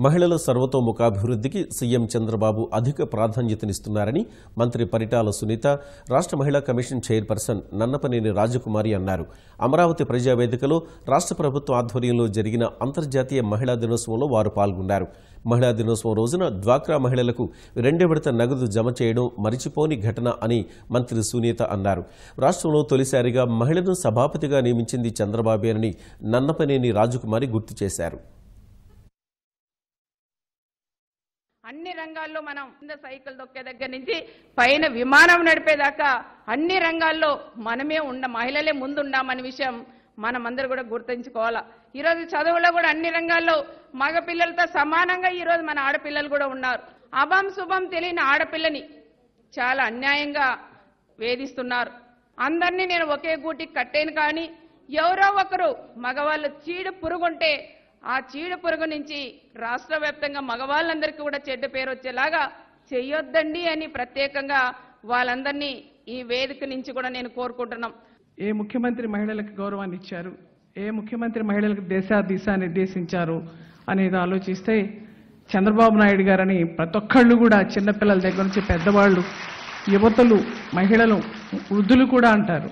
మహిళల సర్వతోముఖాభివృద్ధికి సీఎం చంద్రబాబు అధిక ప్రాధాన్యతనిస్తున్నారని మంత్రి పరిటాల సునీత, రాష్ట్ర మహిళా కమిషన్ చైర్పర్సన్ నన్నపనేని రాజకుమారి అన్నారు. అమరావతి ప్రజావేదికలో రాష్ట్ర ప్రభుత్వ ఆధ్వర్యంలో జరిగిన అంతర్జాతీయ మహిళా దినోత్సవంలో వారు పాల్గొన్నారు. మహిళా దినోత్సవం రోజున డ్వాక్రా మహిళలకు 2వ విడత నగదు జమ చేయడం మరిచిపోని ఘటన అని మంత్రి సునీత అన్నారు. రాష్ట్రంలో తొలిసారిగా మహిళను సభాపతిగా నియమించింది చంద్రబాబేనని నన్నపనేని రాజకుమారి గుర్తు చేశారు. అన్ని రంగాల్లో మనం కింద సైకిల్ దొక్కే దగ్గర నుంచి పైన విమానం నడిపేదాకా అన్ని రంగాల్లో మనమే మహిళలే ముందుండామనే విషయం మనమందరూ కూడా గుర్తుంచుకోవాలా. ఈరోజు చదువులో కూడా అన్ని రంగాల్లో మగ పిల్లలతో సమానంగా ఈరోజు మన ఆడపిల్లలు కూడా ఉన్నారు. అభం శుభం తెలియని ఆడపిల్లని చాలా అన్యాయంగా వేధిస్తున్నారు. అందరినీ నేను ఒకే గూటికి కట్టేను, కానీ ఎవరో ఒకరు మగవాళ్ళు చీడ పురుగుంటే ఆ చీడ పురుగు నుంచి రాష్ట్ర వ్యాప్తంగా మగవాళ్ళందరికీ కూడా చెడ్డ పేరు వచ్చేలాగా చెయ్యొద్దండి అని ప్రత్యేకంగా వాళ్ళందరినీ ఈ వేదిక నుంచి కూడా నేను కోరుకుంటున్నాం. ఏ ముఖ్యమంత్రి మహిళలకు గౌరవాన్ని ఇచ్చారు, ఏ ముఖ్యమంత్రి మహిళలకు దిశా నిర్దేశించారు అనేది ఆలోచిస్తే చంద్రబాబు నాయుడు గారని ప్రతి ఒక్కళ్ళు కూడా చిన్నపిల్లల దగ్గర నుంచి పెద్దవాళ్ళు, యువతులు, మహిళలు, వృద్ధులు కూడా అంటారు.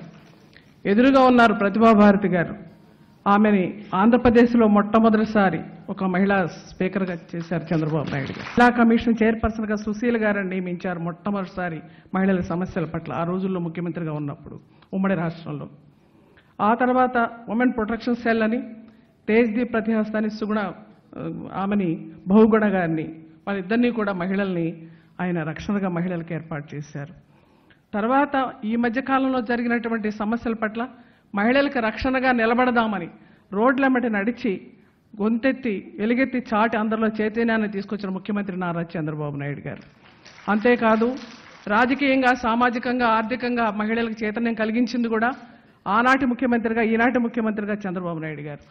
ఎదురుగా ఉన్నారు ప్రతిభాభారతి గారు. ఆమెని ఆంధ్రప్రదేశ్లో మొట్టమొదటిసారి ఒక మహిళా స్పీకర్గా చేశారు చంద్రబాబు నాయుడు గారు. మహిళా కమిషన్ చైర్పర్సన్గా సుశీల్ గారిని నియమించారు మొట్టమొదటిసారి మహిళల సమస్యల పట్ల, ఆ రోజుల్లో ముఖ్యమంత్రిగా ఉన్నప్పుడు ఉమ్మడి రాష్ట్రంలో. ఆ తర్వాత ఉమెన్ ప్రొటెక్షన్ సెల్ అని తేజ్దీప్ ప్రతిహస్తాని సుగుణ ఆమెని బహుగుణ గారిని, వాళ్ళిద్దరినీ కూడా మహిళల్ని ఆయన రక్షణగా మహిళలకు ఏర్పాటు చేశారు. తర్వాత ఈ మధ్యకాలంలో జరిగినటువంటి సమస్యల పట్ల మహిళలకు రక్షణగా నిలబడదామని రోడ్లెమ్మటి నడిచి గొంతెత్తి వెలుగెత్తి చాటి అందరిలో చైతన్యాన్ని తీసుకొచ్చిన ముఖ్యమంత్రి నారా చంద్రబాబు నాయుడు గారు. అంతేకాదు రాజకీయంగా, సామాజికంగా, ఆర్థికంగా మహిళలకు చైతన్యం కలిగించింది కూడా ఆనాటి ముఖ్యమంత్రిగా, ఈనాటి ముఖ్యమంత్రిగా చంద్రబాబు నాయుడు గారు.